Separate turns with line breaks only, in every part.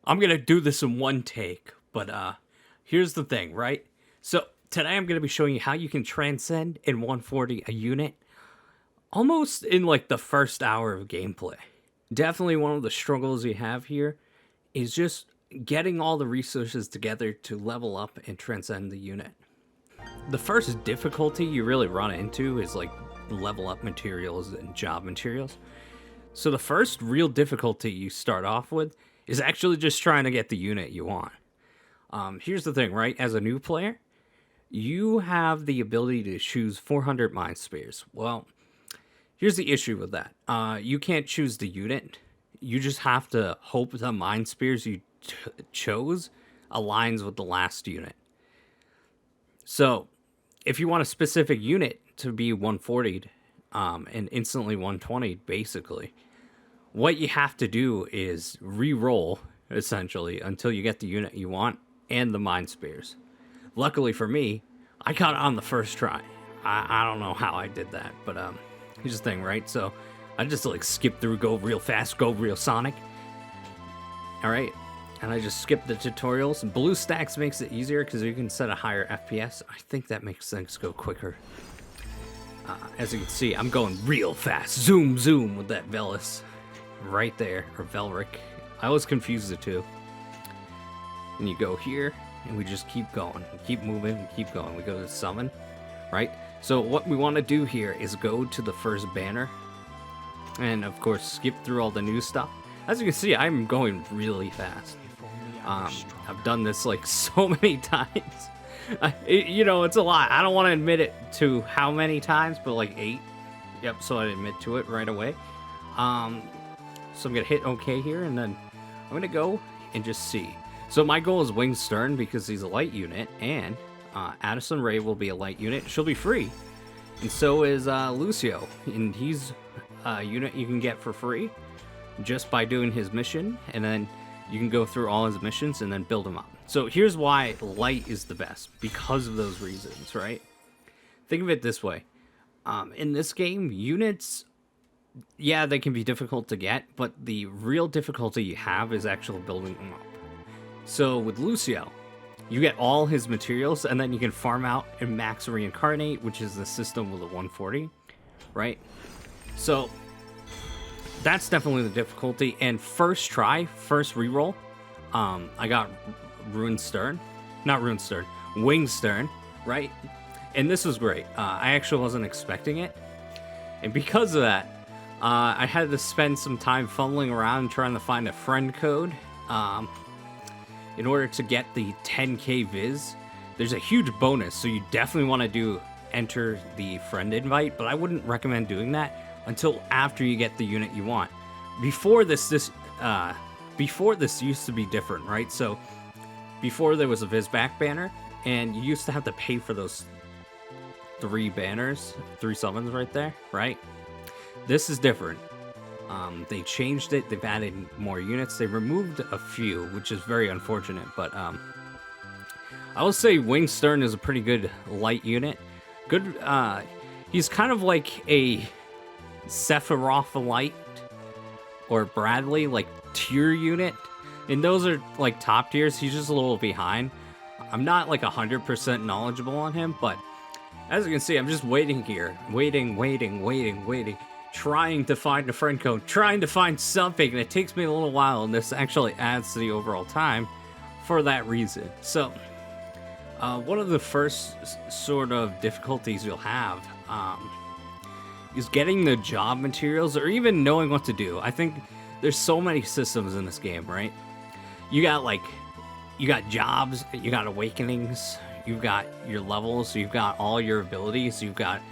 I'm gonna do this in one take, but here's the thing, right? So today I'm gonna be showing you how you can transcend in 140 a unit almost in like the first hour of gameplay. Definitely one of the struggles you have here is just getting all the resources together to level up and transcend the unit. The first difficulty you really run into is like level up materials and job materials. So the first real difficulty you start off with is actually just trying to get the unit you want. Here's the thing, right? As a new player, you have the ability to choose 400 Mind Spears. Well, here's the issue with that. You can't choose the unit. You just have to hope the Mind Spears you chose aligns with the last unit. So, if you want a specific unit to be 140'd and instantly 120'd, basically, what you have to do is re-roll, essentially, until you get the unit you want and the Mind Spears. Luckily for me, I got it on the first try. I don't know how I did that, but here's the thing, right? So, I just like skip through, go real fast, go real Sonic. Alright, and I just skip the tutorials. Blue stacks makes it easier because you can set a higher FPS. I think that makes things go quicker. As you can see, I'm going real fast. Zoom, zoom with that Velis. Right there, or Velric. I always confuse the two. And you go here, and we just keep going. We keep moving, we keep going. We go to summon, right? So what we want to do here is go to the first banner. And of course, skip through all the new stuff. As you can see, I'm going really fast. I've done this like so many times. You know, it's a lot. I don't want to admit it to how many times, but like 8. Yep, so I admit to it right away. So I'm going to hit OK here, and then I'm going to go and just see. So my goal is Winged Stern because he's a light unit, and Addison Rae will be a light unit. She'll be free. And so is Lucio, and he's a unit you can get for free just by doing his mission, and then you can go through all his missions and then build him up. So here's why light is the best, because of those reasons, right? Think of it this way. In this game, units, yeah, they can be difficult to get, but the real difficulty you have is actually building them up. So with Lucio, you get all his materials, and then you can farm out and max reincarnate, which is the system with the 140, right? So that's definitely the difficulty. And first try, first reroll, I got Winged Stern, right? And this was great. I actually wasn't expecting it. And because of that, I had to spend some time fumbling around trying to find a friend code in order to get the 10k viz. There's a huge bonus, so you definitely want to enter the friend invite, but I wouldn't recommend doing that until after you get the unit you want. Before this used to be different, right? So before there was a Vizback banner, and you used to have to pay for those 3 banners, 3 summons right there, right? This is different. They changed it. They've added more units. They removed a few, which is very unfortunate. But I will say Winged Stern is a pretty good light unit. Good. He's kind of like a Sephiroth light or Bradley like tier unit, and those are like top tiers. He's just a little behind. I'm not like 100% knowledgeable on him, but as you can see, I'm just waiting here, waiting, trying to find a friend code, trying to find something, and it takes me a little while, and this actually adds to the overall time for that reason. So one of the first sort of difficulties you'll have is getting the job materials, or even knowing what to do. I think there's so many systems in this game, right? You got jobs, you got awakenings, you've got your levels, you've got all your abilities, you've got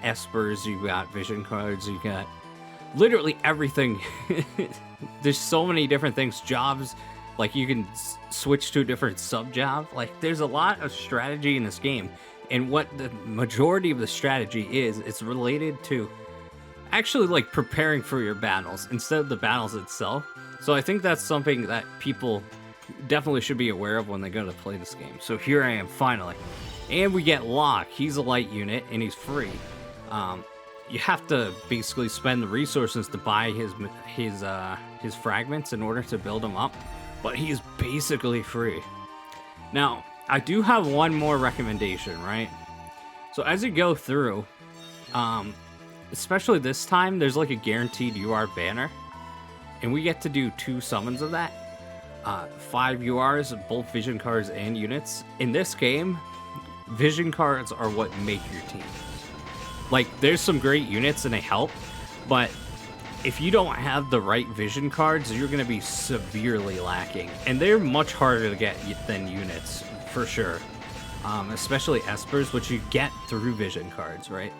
espers, you've got vision cards, you've got literally everything. There's so many different things. Jobs, like you can switch to a different sub-job. Like there's a lot of strategy in this game. And what the majority of the strategy is, it's related to actually like preparing for your battles instead of the battles itself. So I think that's something that people definitely should be aware of when they go to play this game. So here I am finally. And we get Locke. He's a light unit and he's free. You have to basically spend the resources to buy his fragments in order to build him up. but he's basically free. Now, I do have one more recommendation, right? So as you go through, especially this time, there's like a guaranteed UR banner, and we get to do 2 summons of that. 5 URs, both vision cards and units. In this game, vision cards are what make your team. Like, there's some great units and they help, but if you don't have the right vision cards, you're going to be severely lacking. And they're much harder to get than units, for sure. Especially Espers, which you get through vision cards, right?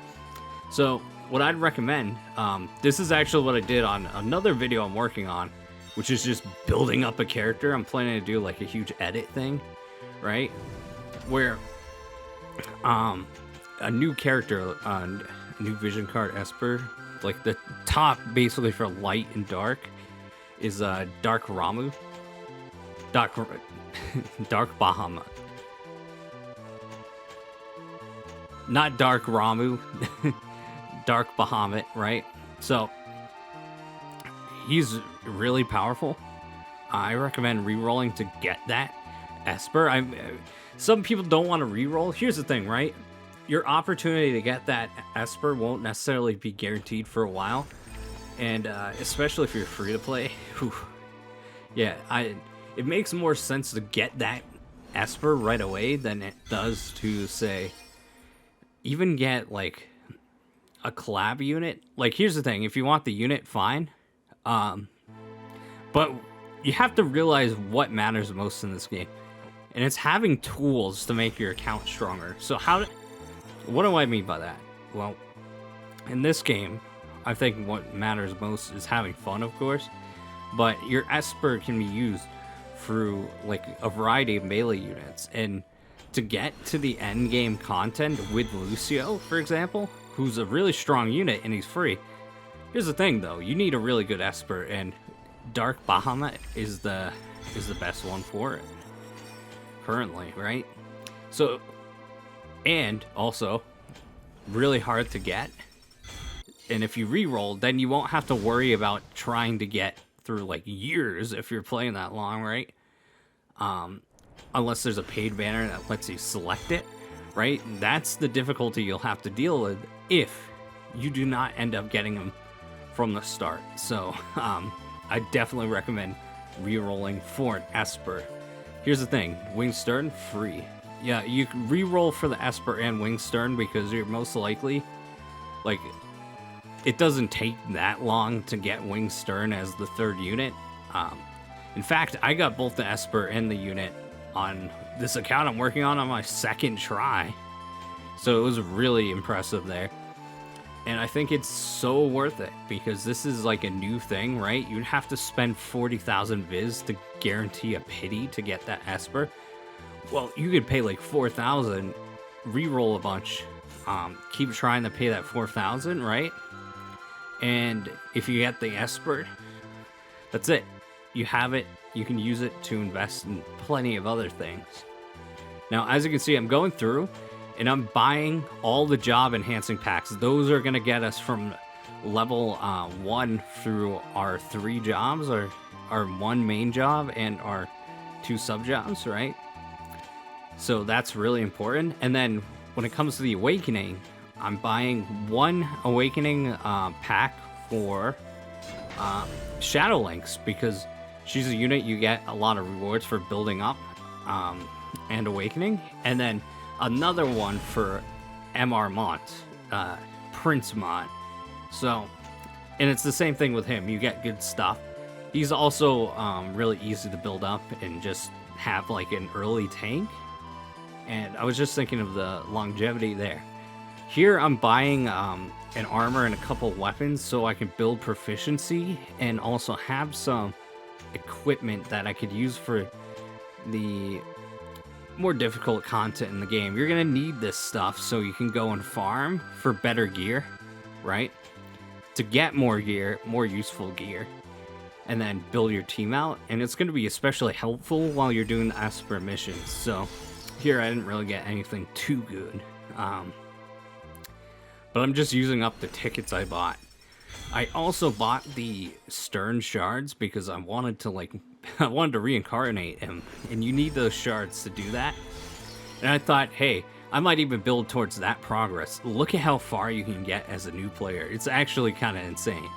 So, what I'd recommend, this is actually what I did on another video I'm working on, which is just building up a character. I'm planning to do like a huge edit thing, right? Where a new character, new vision card Esper, like the top basically for light and dark is Dark Ramu. Dark Bahamut. Not Dark Ramu. Dark Bahamut, right? So he's really powerful. I recommend re-rolling to get that Esper. Some people don't want to re-roll. Here's the thing, right? Your opportunity to get that Esper won't necessarily be guaranteed for a while, and especially if you're free to play. Yeah, it makes more sense to get that Esper right away than it does to, say, even get like a collab unit. Like, here's the thing, if you want the unit, fine, but you have to realize what matters most in this game, and it's having tools to make your account stronger. So what do I mean by that? Well, in this game, I think what matters most is having fun, of course, but your Esper can be used through like a variety of melee units, and to get to the end game content with Lucio, for example, who's a really strong unit and he's free. Here's the thing though, you need a really good Esper, and Dark Bahamut is the best one for it currently, right? So, and also really hard to get, and if you re-roll, then you won't have to worry about trying to get through like years if you're playing that long, right? Unless there's a paid banner that lets you select it, right? That's the difficulty you'll have to deal with if you do not end up getting them from the start. So I definitely recommend re-rolling for an Esper. Here's the thing, Wing Stern, free. Yeah, you can re-roll for the Esper and Wing Stern because you're most likely, like, it doesn't take that long to get Wing Stern as the 3rd unit. In fact, I got both the Esper and the unit on this account I'm working on my 2nd try. So it was really impressive there. And I think it's so worth it because this is like a new thing, right? You'd have to spend 40,000 viz to guarantee a pity to get that Esper. Well, you could pay like 4,000, re-roll a bunch, keep trying to pay that 4,000, right? And if you get the Esper, that's it. You have it. You can use it to invest in plenty of other things. Now, as you can see, I'm going through and I'm buying all the job enhancing packs. Those are going to get us from level 1 through our 3 jobs, our 1 main job and our 2 sub jobs, right? So that's really important. And then when it comes to the Awakening, I'm buying 1 Awakening pack for Shadow Lynx because she's a unit you get a lot of rewards for building up and Awakening. And then another one for MR Mont, Prince Mont. So, and it's the same thing with him. You get good stuff. He's also really easy to build up and just have like an early tank. And I was just thinking of the longevity there. Here I'm buying an armor and a couple weapons so I can build proficiency and also have some equipment that I could use for the more difficult content in the game. You're gonna need this stuff so you can go and farm for better gear, right? To get more gear, more useful gear, and then build your team out. And it's gonna be especially helpful while you're doing the Esper missions. So here I didn't really get anything too good. But I'm just using up the tickets I bought. I also bought the Stern shards because I wanted to like I wanted to reincarnate him, and you need those shards to do that. And I thought, hey, I might even build towards that progress. Look at how far you can get as a new player. It's actually kind of insane.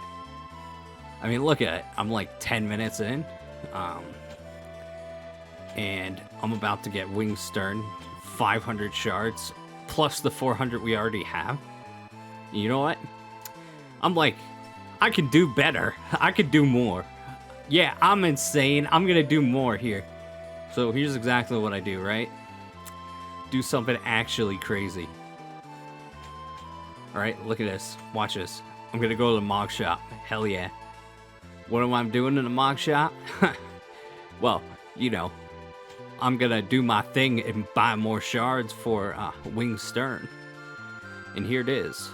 I mean, look at it. I'm like 10 minutes in, and I'm about to get Wing Stern, 500 shards, plus the 400 we already have. You know what? I'm like, I can do better. I could do more. Yeah, I'm insane. I'm gonna do more here. So here's exactly what I do, right? Do something actually crazy. Alright, look at this. Watch this. I'm gonna go to the Mog Shop. Hell yeah. What am I doing in the Mog Shop? Well, you know, I'm gonna do my thing and buy more shards for Wing Stern. And here it is.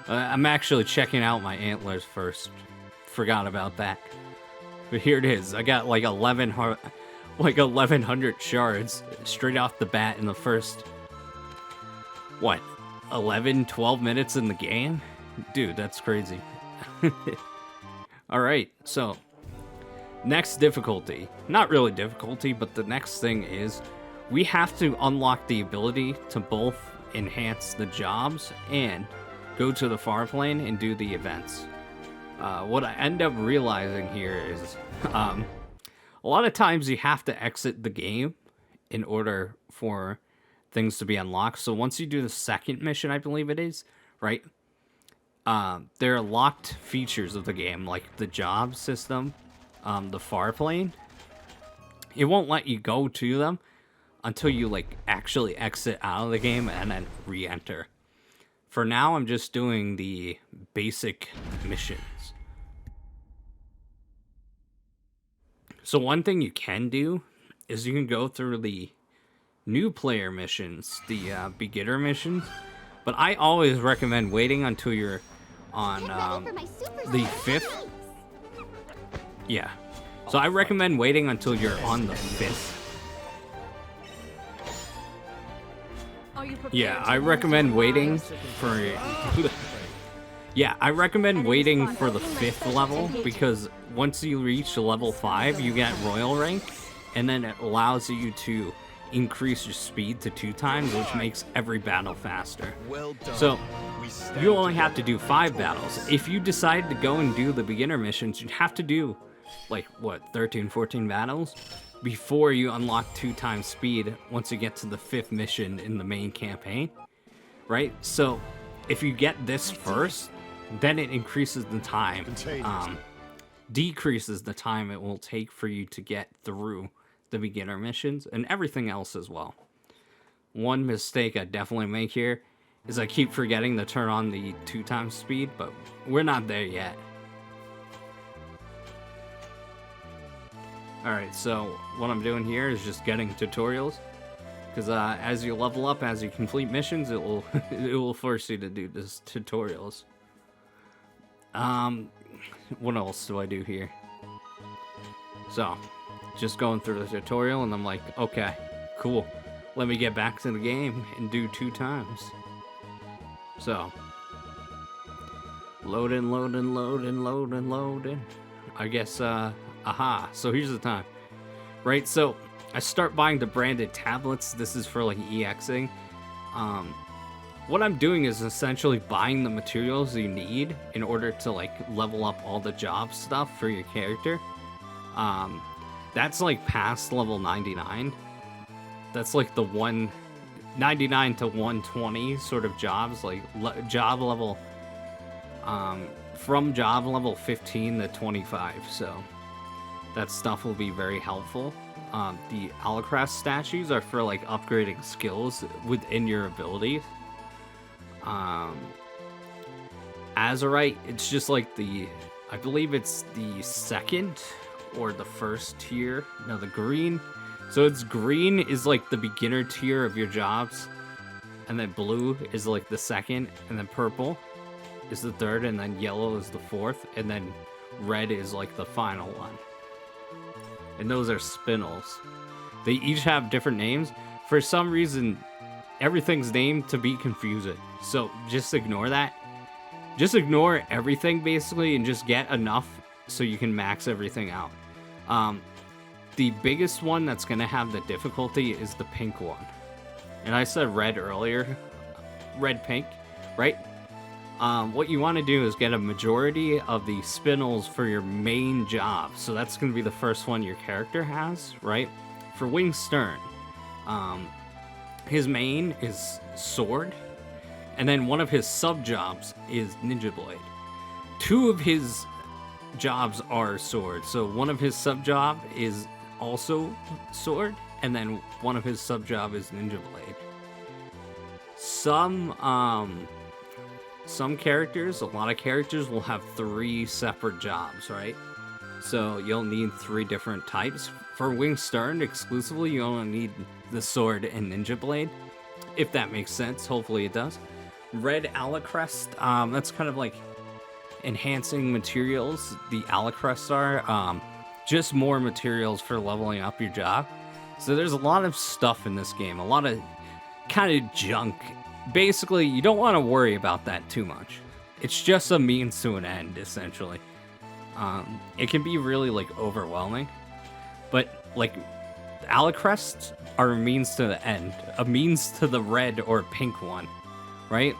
I'm actually checking out my antlers first. Forgot about that. But here it is. I got like 1100 shards straight off the bat in the first, what, 11, 12 minutes in the game? Dude, that's crazy. Alright, so next difficulty. Not really difficulty, but the next thing is we have to unlock the ability to both enhance the jobs and go to the far plane and do the events. What I end up realizing here is a lot of times you have to exit the game in order for things to be unlocked. So once you do the second mission, I believe it is, right? There are locked features of the game, like the job system, the far plane. It won't let you go to them until you like actually exit out of the game and then re-enter. For now, I'm just doing the basic missions. So one thing you can do is you can go through the new player missions, the beginner missions, but I always recommend waiting until you're on the 5th. Yeah. So I recommend waiting until you're on the 5th. Yeah, I recommend waiting for... Yeah, I recommend waiting for the 5th level, because once you reach level 5, you get Royal rank, and then it allows you to increase your speed to 2 times, which makes every battle faster. So, you only have to do 5 battles. If you decide to go and do the beginner missions, you'd have to do, like, what, 13, 14 battles? Before you unlock 2 times speed once you get to the 5th mission in the main campaign, right? So, if you get this first, then it increases the time, decreases the time it will take for you to get through the beginner missions and everything else as well. One mistake I definitely make here is I keep forgetting to turn on the 2 times speed, but we're not there yet. Alright, so what I'm doing here is just getting tutorials, because as you level up, as you complete missions, it will it will force you to do this tutorials. What else do I do here? So, just going through the tutorial, and I'm like, okay, cool. Let me get back to the game and do 2 times. So, loading, loading, loading, loading, loading. I guess, aha. So here's the time. Right, so I start buying the branded tablets. This is for like EXing. What I'm doing is essentially buying the materials you need in order to like level up all the job stuff for your character. That's like past level 99. That's like the 199 to 120 sort of jobs, like job level, from job level 15 to 25. So that stuff will be very helpful. The Alacrast statues are for like upgrading skills within your abilities. Azurite, it's just like I believe it's the second or the first tier. No, the green. So it's green is like the beginner tier of your jobs, and then blue is like the second, and then purple is the third, and then yellow is the fourth, and then red is like the final one. And those are spinels. They each have different names. For some reason, everything's named to be confusing. So just ignore that. Just ignore everything basically and just get enough so you can max everything out. Um, the biggest one that's going to have the difficulty is the pink one. And I said red earlier. Red, pink, right? What you want to do is get a majority of the spinels for your main job. So that's going to be the first one your character has, right? For Wing Stern, his main is sword, and then one of his sub-jobs is Ninja Blade. Two of his jobs are sword, so one of his sub-job is also sword, and then one of his sub-job is Ninja Blade. Some characters, a lot of characters will have 3 separate jobs, right? So you'll need 3 different types. For Wing Stern exclusively, you only need the sword and Ninja Blade, if that makes sense. Hopefully it does. Red Alacrest, that's kind of like enhancing materials. The Alacrest are just more materials for leveling up your job. So there's a lot of stuff in this game, a lot of kind of junk. Basically, you don't want to worry about that too much. It's just a means to an end, essentially. It can be really, like, overwhelming. But, like, Alacrests are a means to the end. A means to the red or pink one, right?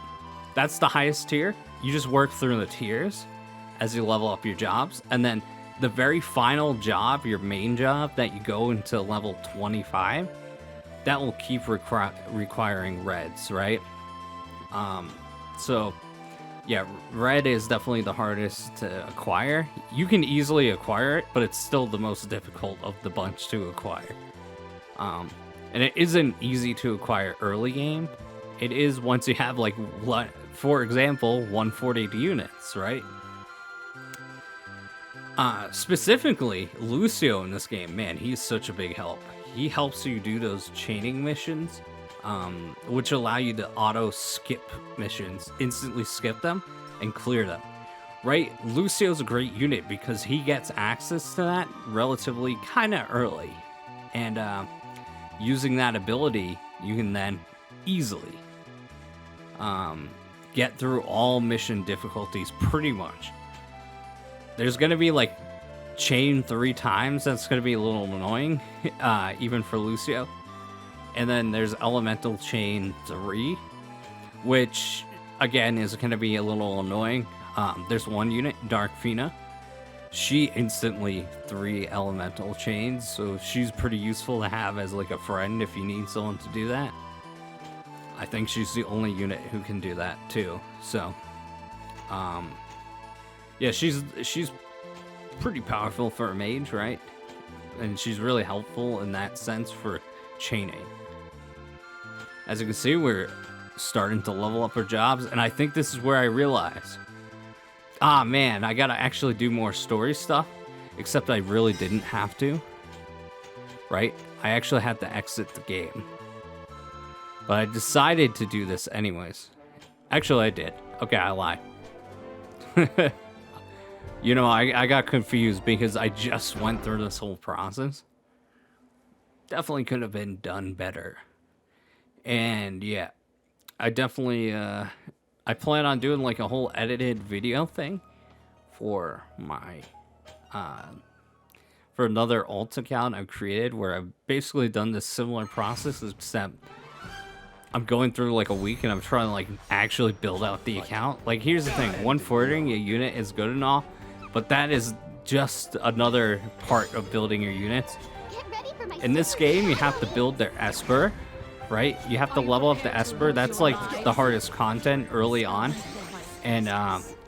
That's the highest tier. You just work through the tiers as you level up your jobs. And then the very final job, your main job, that you go into level 25, that will keep requiring reds, right? So, yeah, red is definitely the hardest to acquire. You can easily acquire it, but it's still the most difficult of the bunch to acquire. And it isn't easy to acquire early game. It is once you have, like, for example, 140 units, right? Specifically, Lucio in this game, man, he's such a big help. He helps you do those chaining missions, which allow you to auto-skip missions, instantly skip them, and clear them. Right? Lucio's a great unit because he gets access to that relatively kind of early. And using that ability, you can then easily get through all mission difficulties pretty much. There's going to be, like, chain 3 times. That's going to be a little annoying, even for Lucio. And then there's elemental chain 3, which again is going to be a little annoying. There's one unit, Dark Fina. She instantly 3 elemental chains, so she's pretty useful to have as, like, a friend if you need someone to do that. I think she's the only unit who can do that too. So yeah, she's pretty powerful for a mage, right? And she's really helpful in that sense for chaining. As you can see, we're starting to level up our jobs, and I think this is where I realize, man, I gotta actually do more story stuff, except I really didn't have to, right? I actually had to exit the game. But I decided to do this anyways. Actually, I did. Okay, I lied. You know, I got confused because I just went through this whole process. Definitely could have been done better. And yeah, I definitely, I plan on doing like a whole edited video thing for my, for another alt account I've created where I've basically done this similar process, except I'm going through like a week and I'm trying to like actually build out the account. Like, here's the thing, 140 a unit is good and all, but that is just another part of building your units. In this game, you have to build their Esper, right? You have to level up the Esper. That's like the hardest content early on. And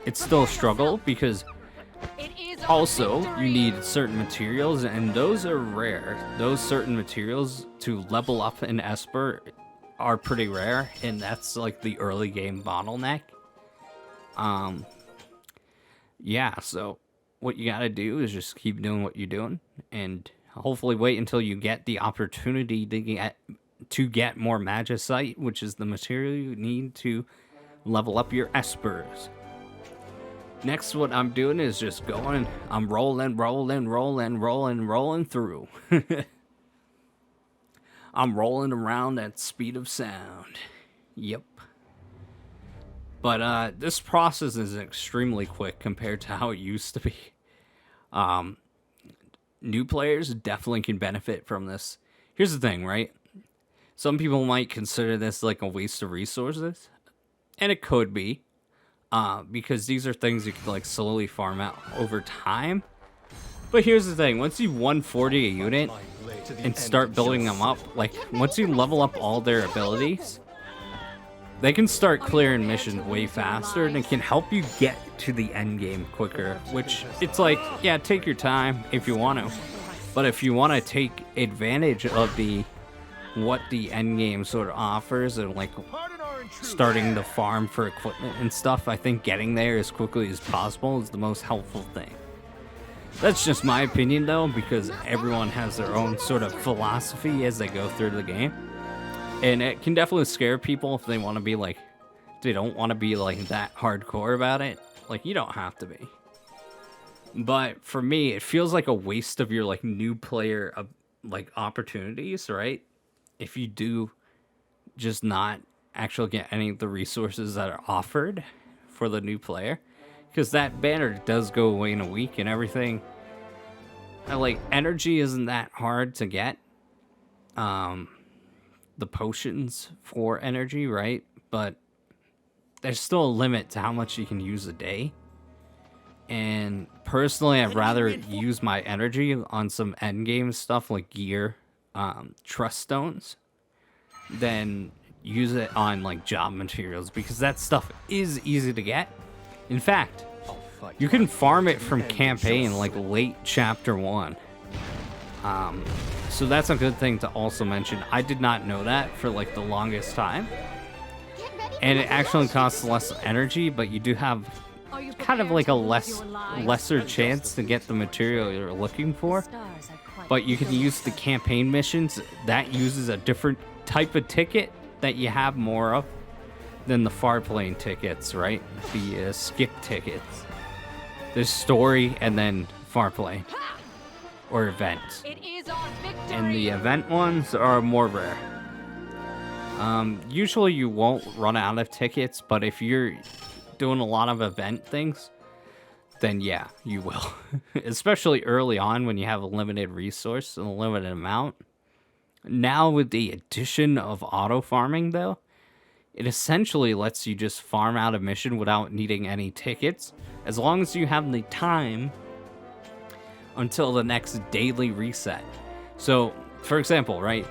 it's still a struggle because also you need certain materials, and those are rare. Those certain materials to level up an Esper are pretty rare, and that's like the early game bottleneck. Yeah, so what you gotta do is just keep doing what you're doing, and hopefully wait until you get the opportunity to get more magicite, which is the material you need to level up your espers. Next, what I'm doing is just going, I'm rolling through. I'm rolling around at speed of sound. Yep. But this process is extremely quick compared to how it used to be. new players definitely can benefit from this. Here's the thing, right? Some people might consider this like a waste of resources, and it could be, because these are things you can like slowly farm out over time. But here's the thing: once you 140 a unit and start building them up, like once you level up all their abilities, they can start clearing missions way faster, and it can help you get to the end game quicker. Which it's like, yeah, take your time if you want to, but if you want to take advantage of what the end game sort of offers, and like starting the farm for equipment and stuff, I think getting there as quickly as possible is the most helpful thing. That's just my opinion though, because everyone has their own sort of philosophy as they go through the game, and it can definitely scare people if they want to be like, they don't want to be like that hardcore about it. Like, you don't have to be, but for me it feels like a waste of your like new player like opportunities, right? If you do just not actually get any of the resources that are offered for the new player, because that banner does go away in a week and everything. Like, energy isn't that hard to get. The potions for energy, right? But there's still a limit to how much you can use a day. And personally, I'd rather use my energy on some endgame stuff like gear, trust stones, than use it on like job materials, because that stuff is easy to get. In fact, you can farm it from campaign like late chapter 1. So that's a good thing to also mention. I did not know that for like the longest time, and it actually costs less energy, but you do have kind of like a lesser chance to get the material you're looking for. But you can use the campaign missions. That uses a different type of ticket that you have more of than the far plane tickets, right? The skip tickets. There's story and then far plane or events. And the event ones are more rare. Usually you won't run out of tickets, but if you're doing a lot of event things, then yeah, you will. Especially early on when you have a limited resource and a limited amount. Now with the addition of auto farming though, it essentially lets you just farm out a mission without needing any tickets, as long as you have the time until the next daily reset. So, for example, right,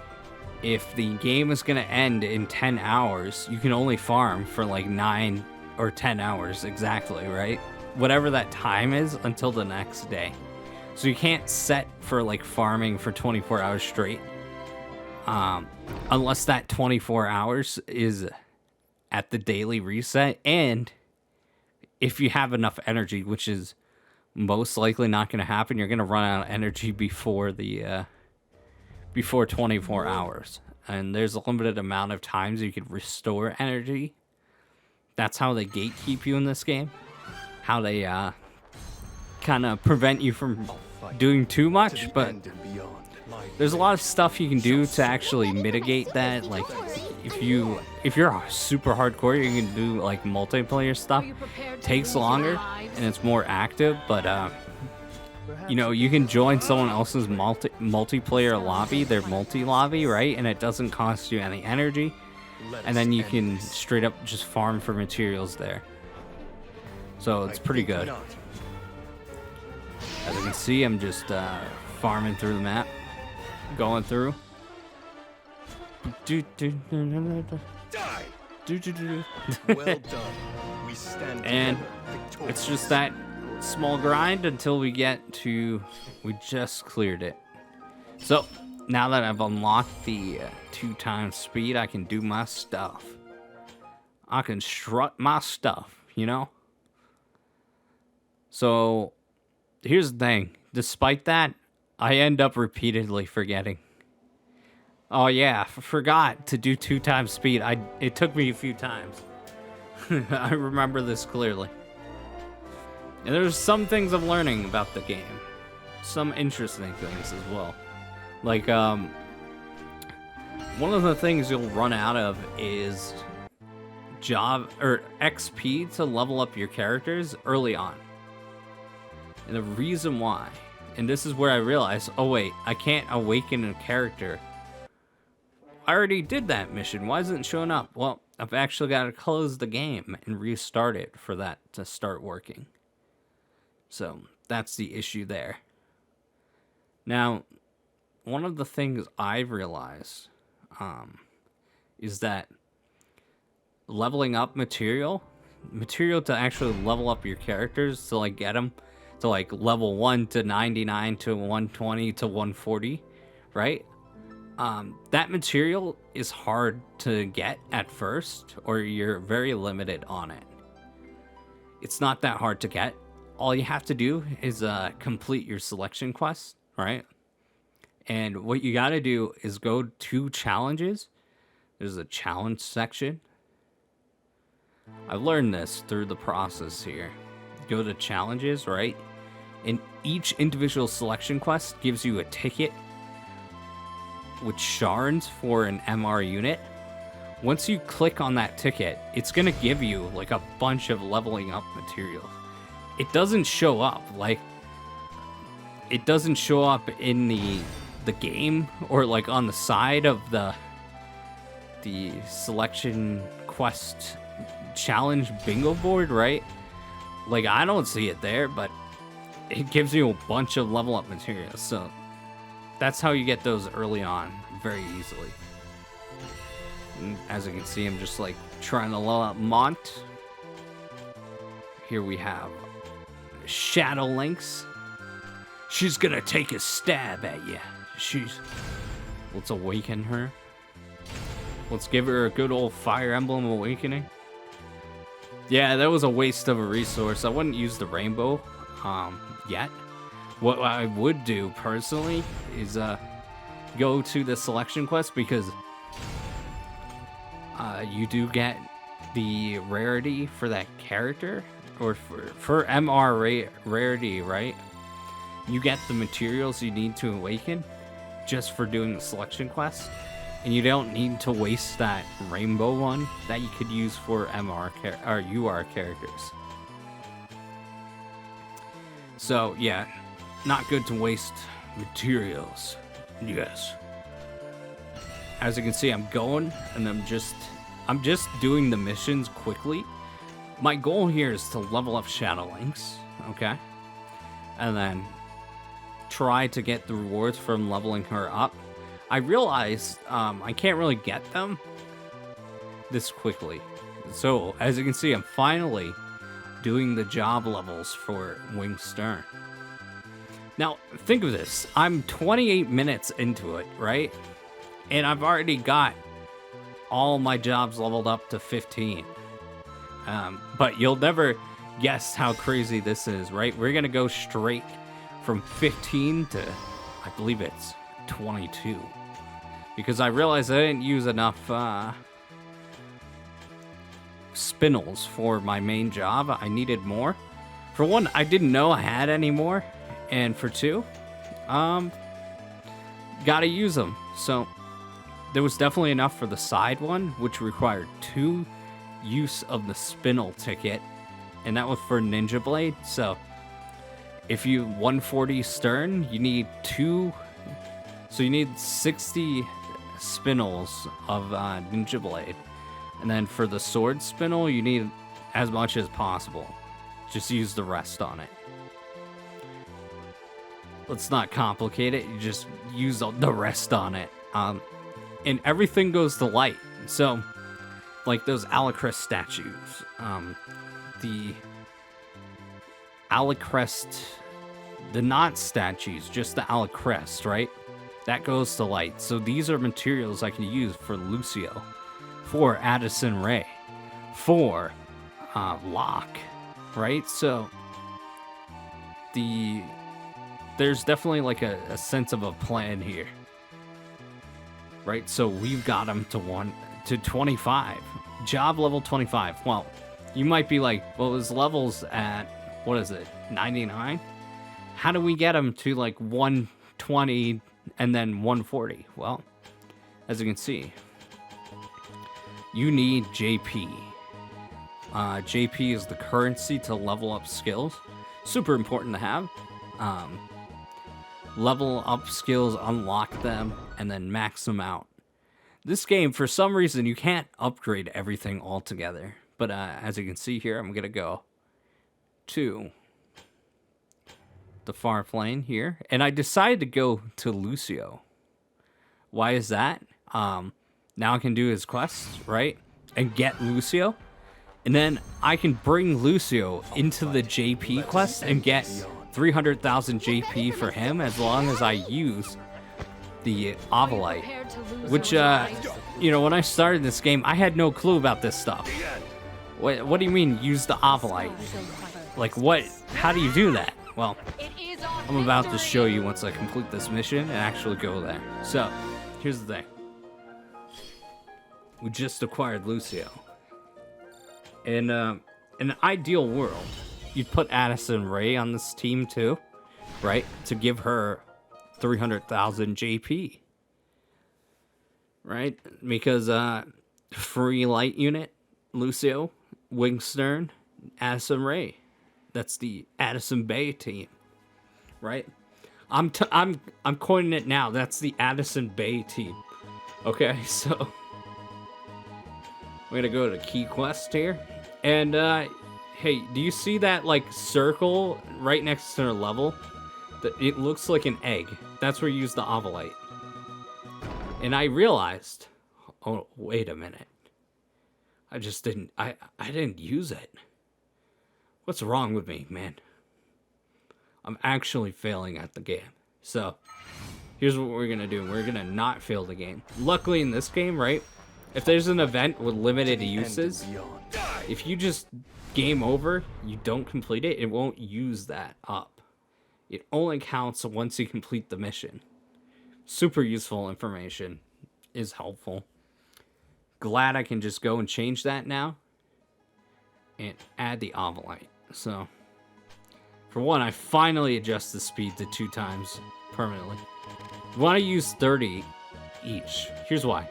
if the game is going to end in 10 hours, you can only farm for like 9 or 10 hours exactly, right? Whatever that time is until the next day. So you can't set for like farming for 24 hours straight, unless that 24 hours is at the daily reset, and if you have enough energy, which is most likely not going to happen. You're going to run out of energy before the before 24 hours, and there's a limited amount of times you can restore energy. That's how they gatekeep you in this game, how they kind of prevent you from doing too much. But there's a lot of stuff you can do to actually mitigate that. Like if you're super hardcore, you can do like multiplayer stuff. Takes longer and it's more active, but you know, you can join someone else's multiplayer lobby, their multi-lobby, right? And it doesn't cost you any energy. And then you can straight up just farm for materials there. So it's pretty good. As you can see, I'm just farming through the map, going through.
Well done. We stand
And
together,
it's just that small grind until we get to, we just cleared it. So now that I've unlocked the 2x speed, I can do my stuff. I can strut my stuff, you know? So here's the thing. Despite that, I end up repeatedly forgetting. Oh yeah, forgot to do 2x speed. It took me a few times. I remember this clearly. And there's some things I'm learning about the game. Some interesting things as well. Like, one of the things you'll run out of is job or XP to level up your characters early on. And the reason why And this is where I realized, oh wait, I can't awaken a character. I already did that mission. Why isn't it showing up? Well, I've actually got to close the game and restart it for that to start working. So that's the issue there. Now, one of the things I've realized is that leveling up material to actually level up your characters, to like get them to like level 1 to 99 to 120 to 140, right? That material is hard to get at first, or you're very limited on it. It's not that hard to get. All you have to do is complete your selection quest, right? And what you got to do is go to challenges. There's a challenge section. I've learned this through the process here. Go to challenges, right? And each individual selection quest gives you a ticket with shards for an MR unit. Once you click on that ticket, it's going to give you like a bunch of leveling up materials. It doesn't show up in the game or like on the side of the selection quest challenge bingo board, right? Like, I don't see it there, but it gives you a bunch of level up materials. So that's how you get those early on very easily. And as you can see, I'm just like trying to level up Mont. Here we have Shadow Lynx. She's gonna take a stab at you. Let's awaken her. Let's give her a good old Fire Emblem awakening. Yeah, that was a waste of a resource. I wouldn't use the rainbow yet. What I would do personally is go to the selection quest, because you do get the rarity for that character, or for MR rarity, right? You get the materials you need to awaken just for doing the selection quest, and you don't need to waste that rainbow one that you could use for MR or UR characters. So yeah, not good to waste materials. Yes. As you can see, I'm going and I'm just doing the missions quickly. My goal here is to level up Shadow Lynx, okay? And then try to get the rewards from leveling her up. I realized I can't really get them this quickly. So, as you can see, I'm finally doing the job levels for Wing Stern. Now, think of this. I'm 28 minutes into it, right? And I've already got all my jobs leveled up to 15. But you'll never guess how crazy this is, right? We're going to go straight from 15 to, I believe it's 22. Because I realized I didn't use enough spinels for my main job. I needed more. For one, I didn't know I had any more. And for two, gotta use them. So there was definitely enough for the side one, which required 2 use of the spinel ticket. And that was for Ninja Blade. So if you 140 Stern, you need 2. So you need 60 spinels of Ninja Blade. And then for the sword spinel, you need as much as possible. Just use the rest on it. Let's not complicate it. You just use the rest on it. And everything goes to light. So, like those Alucrest statues. The Alucrest... The not statues, just the Alucrest, right? That goes to light. So these are materials I can use for Lucio, for Addison Ray, for Locke, right? So there's definitely like a sense of a plan here, right? So we've got him to 25, job level 25. Well, you might be like, well, his level's at, what is it, 99? How do we get him to like 120 and then 140? Well, as you can see, you need JP. JP is the currency to level up skills. Super important to have. level up skills, unlock them, and then max them out. This game, for some reason, you can't upgrade everything altogether. But as you can see here, I'm going to go to the far plane here. And I decided to go to Lucio. Why is that? Now I can do his quests, right? And get Lucio. And then I can bring Lucio into the JP quest and get 300,000 JP for him as long as I use the Ovolite. Which, you know, when I started this game, I had no clue about this stuff. What do you mean, use the Ovolite? Like, what? How do you do that? Well, I'm about to show you once I complete this mission and actually go there. So, here's the thing. We just acquired Lucio. In an ideal world, you'd put Addison Rae on this team too, right? To give her 300,000 JP. Right? Because free light unit, Lucio, Wingstern, Addison Rae. That's the Addison Bay team. Right? I'm coining it now. That's the Addison Bay team. Okay, so we're gonna go to key quest here. And hey, do you see that like circle right next to their level? It looks like an egg. That's where you use the Ovolite. And I realized, oh, wait a minute. I didn't use it. What's wrong with me, man? I'm actually failing at the game. So, here's what we're gonna do. We're gonna not fail the game. Luckily in this game, right? If there's an event with limited uses, if you just game over, you don't complete it, it won't use that up. It only counts once you complete the mission. Super useful information. Is helpful. Glad I can just go and change that now. And add the Ovolite. So, for one, I finally adjust the speed to 2 times permanently. You want to use 30 each. Here's why.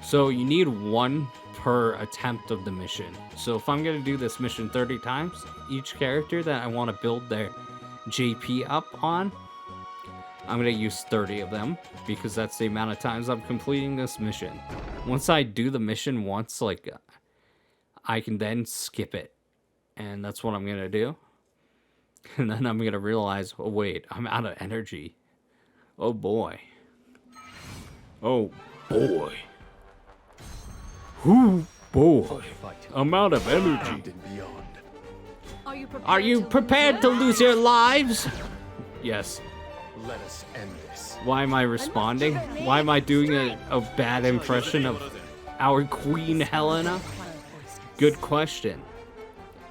So, you need 1 per attempt of the mission. So, if I'm going to do this mission 30 times, each character that I want to build their JP up on, I'm going to use 30 of them because that's the amount of times I'm completing this mission. Once I do the mission once, like, I can then skip it. And that's what I'm going to do. And then I'm going to realize, oh wait, I'm out of energy. Oh boy. Oh boy. Ooh boy. I'm out of energy. Are you prepared to lose your lives? Yes.
Let us end this.
Why am I responding? Why am I doing a bad impression of our Queen Helena? Good question.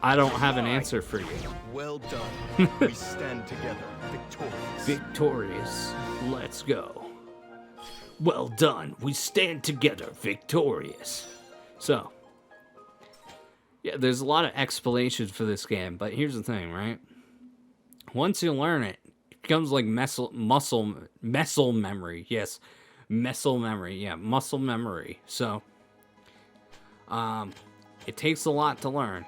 I don't have an answer for you.
Well done. We stand together, victorious.
Victorious. Let's go. Well done. We stand together, victorious. So, yeah, there's a lot of explanations for this game, but here's the thing, right? Once you learn it, it becomes like muscle memory. Yes, muscle memory. Yeah, muscle memory. So, it takes a lot to learn.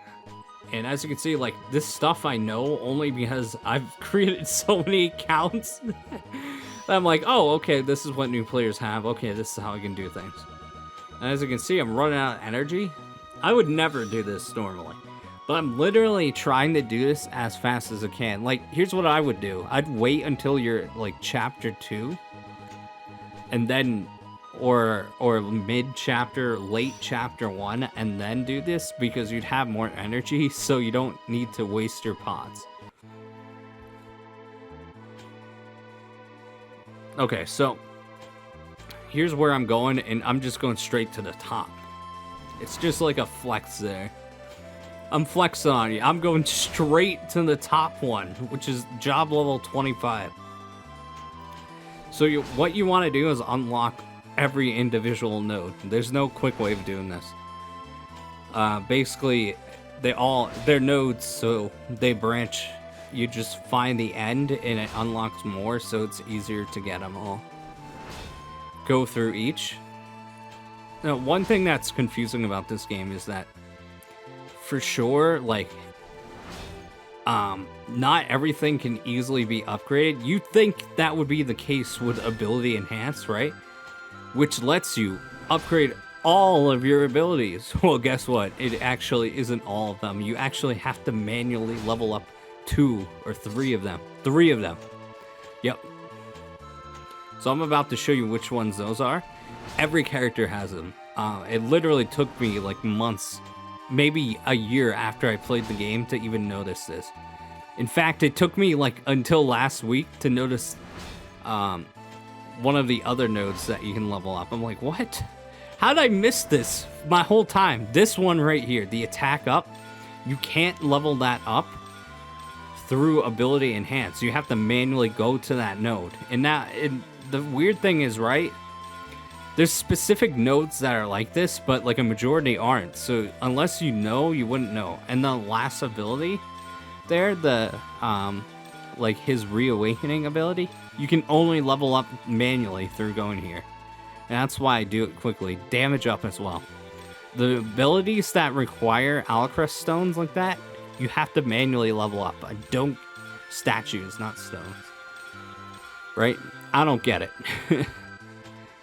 And as you can see, like, this stuff I know only because I've created so many accounts that I'm like, oh, okay, this is what new players have. Okay, this is how I can do things. And as you can see, I'm running out of energy. I would never do this normally. But I'm literally trying to do this as fast as I can. Like, here's what I would do. I'd wait until you're, like, chapter 2. And then, or mid-chapter, late chapter 1, and then do this, because you'd have more energy, so you don't need to waste your pods. Okay, so, here's where I'm going, and I'm just going straight to the top. It's just like a flex there. I'm flexing on you. I'm going straight to the top one, which is job level 25. So what you want to do is unlock every individual node. There's no quick way of doing this. Basically, they're nodes, so they branch. You just find the end, and it unlocks more, so it's easier to get them all. Go through each. Now, one thing that's confusing about this game is that, for sure, like, not everything can easily be upgraded. You'd think that would be the case with ability enhance, right? Which lets you upgrade all of your abilities. Well, guess what? It actually isn't all of them. You actually have to manually level up 2 or 3 of them. 3 of them. Yep. So I'm about to show you which ones those are. Every character has them. It literally took me like months, maybe a year after I played the game to even notice this. In fact, it took me like until last week to notice one of the other nodes that you can level up. I'm like, what? How did I miss this my whole time? This one right here, the attack up, you can't level that up through ability enhance. You have to manually go to that node. And now, the weird thing is, right, there's specific nodes that are like this, but like a majority aren't. So unless you know, you wouldn't know. And the last ability there, the like his reawakening ability, you can only level up manually through going here. And that's why I do it quickly. Damage up as well. The abilities that require Alacrest stones like that, you have to manually level up. I don't... Statues, not stones. Right? I don't get it.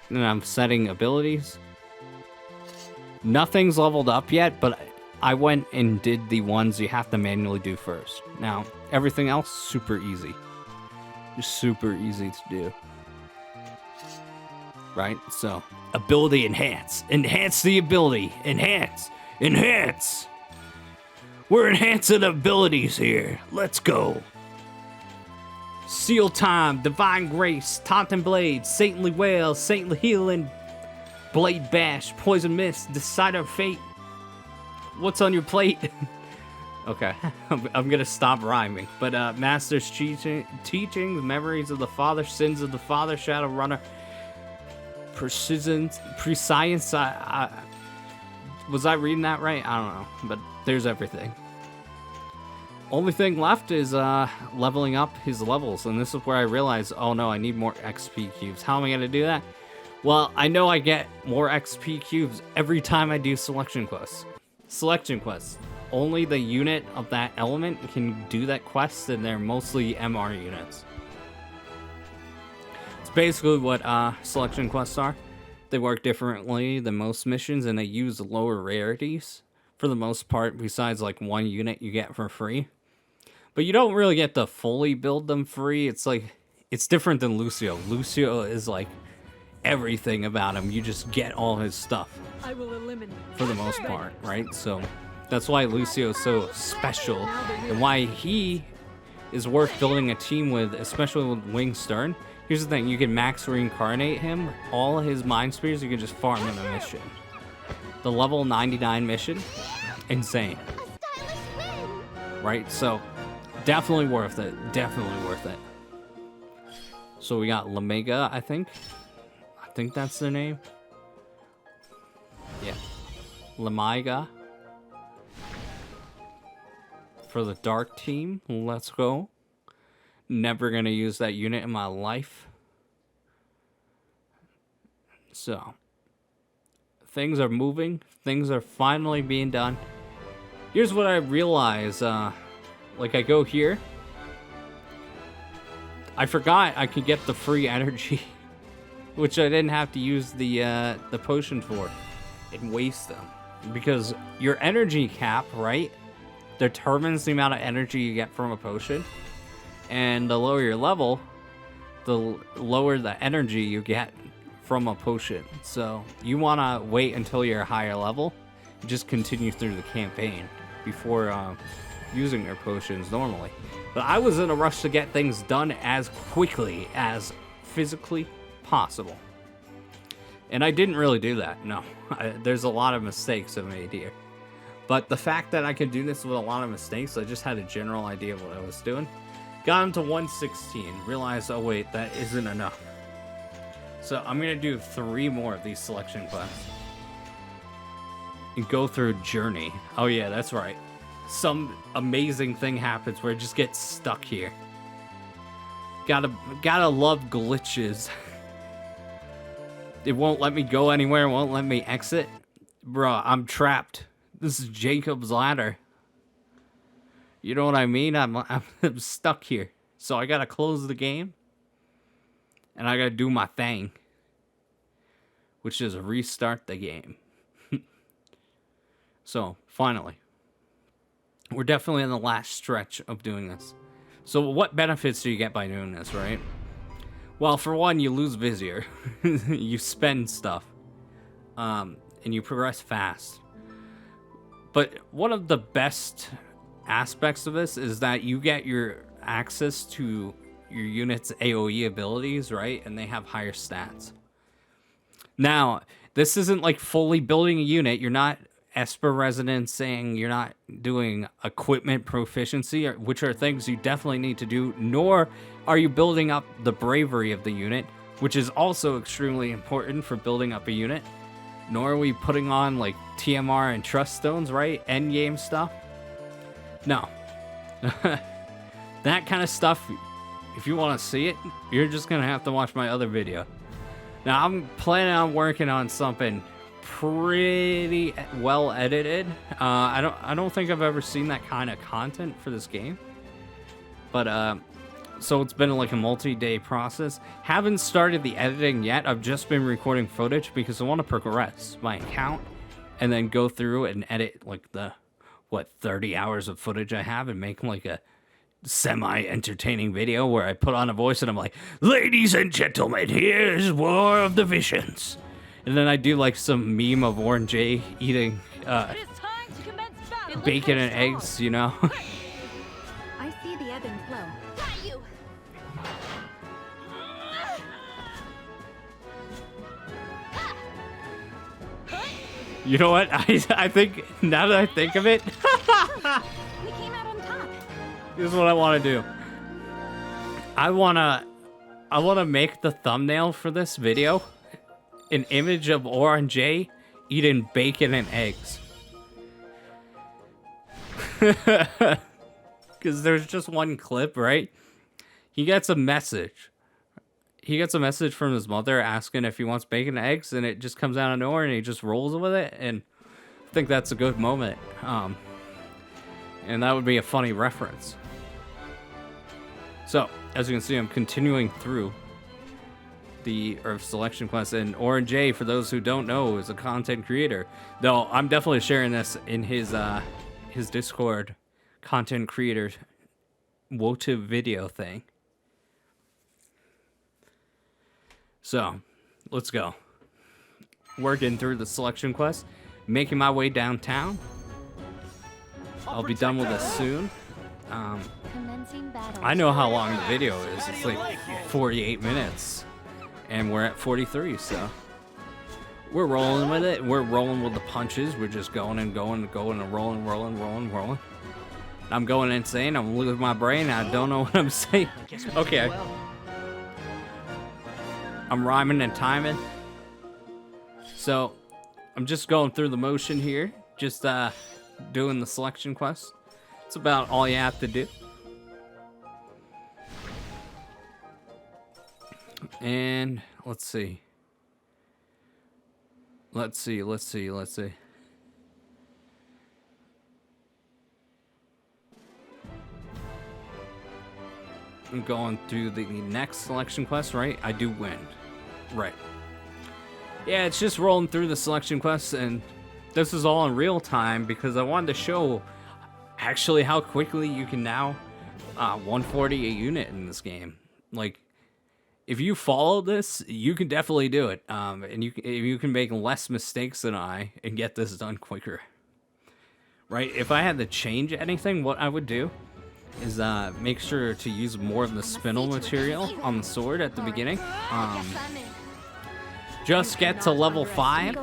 And I'm setting abilities. Nothing's leveled up yet, but I went and did the ones you have to manually do first. Now, everything else, super easy. Just super easy to do. Right? So, ability enhance. Enhance the ability. Enhance. Enhance. We're enhancing abilities here. Let's go. Seal Time, Divine Grace, Taunting Blade, Saintly Wail, Saintly Healing, Blade Bash, Poison Mist, Decider of Fate. What's on your plate? Okay, I'm gonna stop rhyming. But Master's Teachings, Memories of the Father, Sins of the Father, Shadow Runner, Prescience. Was I reading that right? I don't know, but there's everything. Only thing left is leveling up his levels, and this is where I realized, oh no, I need more XP cubes. How am I gonna do that? Well, I know I get more XP cubes every time I do selection quests. Selection quests. Only the unit of that element can do that quest, and they're mostly MR units. It's basically what selection quests are. They work differently than most missions, and they use lower rarities for the most part, besides like one unit you get for free. But you don't really get to fully build them free. It's like, it's different than Lucio. Lucio is like everything about him. You just get all his stuff
I will eliminate
for the most part, right? So that's why Lucio is so special and why he is worth building a team with, especially with Wing Stern. Here's the thing, you can max reincarnate him. All his Mind Spears you can just farm in a mission. The level 99 mission, insane. Right, so definitely worth it. Definitely worth it. So we got Lamega, I think. I think that's their name. Yeah. Lamega. For the Dark team, let's go. Never gonna use that unit in my life. So, things are moving. Things are finally being done. Here's what I realize. Like I go here. I forgot I could get the free energy, which I didn't have to use the potion for, and waste them. Because your energy cap, right, determines the amount of energy you get from a potion. And the lower your level, the lower the energy you get from a potion. So you want to wait until you're a higher level, just continue through the campaign before using your potions normally. But I was in a rush to get things done as quickly as physically possible. And I didn't really do that, no. There's a lot of mistakes I made here. But the fact that I could do this with a lot of mistakes, I just had a general idea of what I was doing. Got him to 116, realized, oh wait, that isn't enough. So I'm gonna do 3 more of these selection quests. And go through Journey. Oh yeah, that's right. Some amazing thing happens where it just gets stuck here. Gotta love glitches. It won't let me go anywhere, it won't let me exit. Bruh, I'm trapped. This is Jacob's Ladder. You know what I mean? I'm stuck here. So I gotta close the game. And I gotta do my thing. Which is restart the game. So, finally. We're definitely in the last stretch of doing this. So what benefits do you get by doing this, right? Well, for one, you lose Vizier. You spend stuff. And you progress fast. But one of the best aspects of this is that you get your access to your unit's AoE abilities, right? And they have higher stats. Now, this isn't like fully building a unit. You're not Esper residencing. You're not doing equipment proficiency, which are things you definitely need to do. Nor are you building up the bravery of the unit, which is also extremely important for building up a unit. Nor are we putting on like TMR and trust stones, right? End game stuff. No. That kind of stuff, if you want to see it, you're just going to have to watch my other video. Now, I'm planning on working on something pretty well edited. I don't think I've ever seen that kind of content for this game. But, so it's been like a multi-day process. Haven't started the editing yet. I've just been recording footage because I want to progress my account and then go through and edit like the, 30 hours of footage I have and make like a semi-entertaining video where I put on a voice and I'm like, ladies and gentlemen, here's War of the Visions. And then I do like some meme of Warren J eating bacon and eggs, you know?
I see the ebb and flow. Got you.
You know what? I think, now that I think of it,
We came out on top.
here's what I want to do. I want to make the thumbnail for this video an image of Oran J eating bacon and eggs. Because there's just one clip, right? He gets a message. He gets a message from his mother asking if he wants bacon and eggs, and it just comes out of nowhere, and he just rolls with it, and I think that's a good moment. And that would be a funny reference. So, as you can see, I'm continuing through the Earth Selection quest, and Oran J, for those who don't know, is a content creator. Though I'm definitely sharing this in his Discord content creator WOTV video thing. So, let's go. Working through the selection quest, making my way downtown. I'll be done with this soon.
Commencing battle.
I know how long the video is. It's like 48 minutes. And we're at 43, so we're rolling with it. We're rolling with the punches. We're just going and going and going and rolling. I'm going insane. I'm losing my brain. I don't know what I'm saying. Okay. I'm rhyming and timing. So I'm just going through the motion here. Just doing the selection quest. It's about all you have to do. And let's see. Let's see. I'm going through the next selection quest, right? I do win. Right. Yeah, it's just rolling through the selection quests, and this is all in real time because I wanted to show actually how quickly you can now 140 a unit in this game. Like, if you follow this, you can definitely do it, and you can make less mistakes than I and get this done quicker. Right? If I had to change anything, what I would do is make sure to use more of the spindle material on the sword at the beginning. Just get to level 5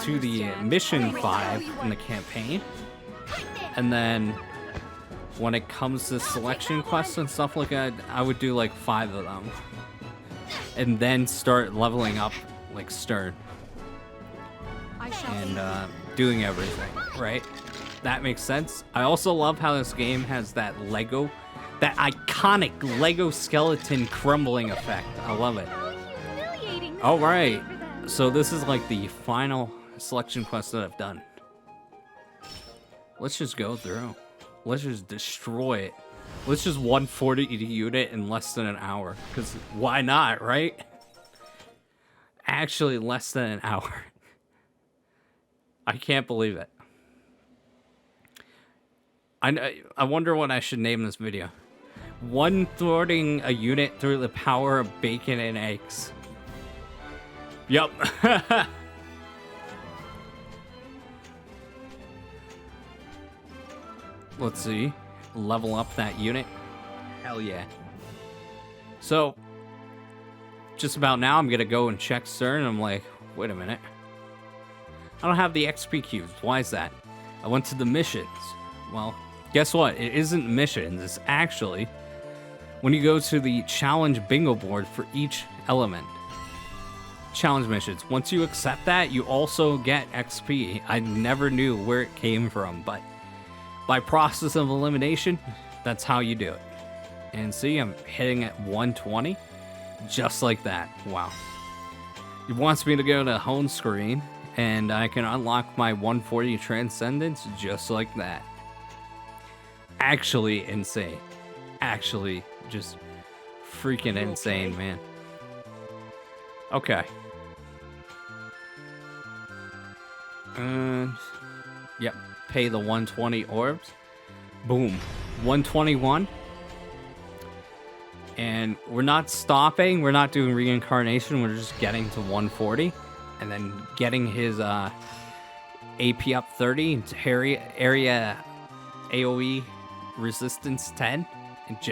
to the mission 5 in the campaign, and then when it comes to selection quests and stuff like that, I would do like 5 of them, and then start leveling up like Stern and doing everything, right? That makes sense. I also love how this game has that iconic Lego skeleton crumbling effect. I love it. All right, so this is like the final selection quest that I've done. Let's just go through. Let's just destroy it. Let's just 140 the unit in less than an hour. Because why not, right? Actually, less than an hour. I can't believe it. I wonder what I should name this video. One thwarting a unit through the power of bacon and eggs. Yup. Let's see. Level up that unit. Hell yeah. So, just about now, I'm gonna go and check CERN, and I'm like, wait a minute. I don't have the XP cubes. Why is that? I went to the missions. Well, guess what? It isn't missions. It's actually when you go to the challenge bingo board for each element. Challenge missions. Once you accept that, you also get XP. I never knew where it came from, but by process of elimination, that's how you do it. And see, I'm hitting at 120, just like that. Wow. It wants me to go to home screen, and I can unlock my 140 Transcendence just like that. Actually insane. Actually, just freaking insane, man. Okay. Yep. Pay the 120 orbs. Boom. 121. And we're not stopping. We're not doing reincarnation. We're just getting to 140. And then getting his AP up 30. Area AoE resistance 10. And just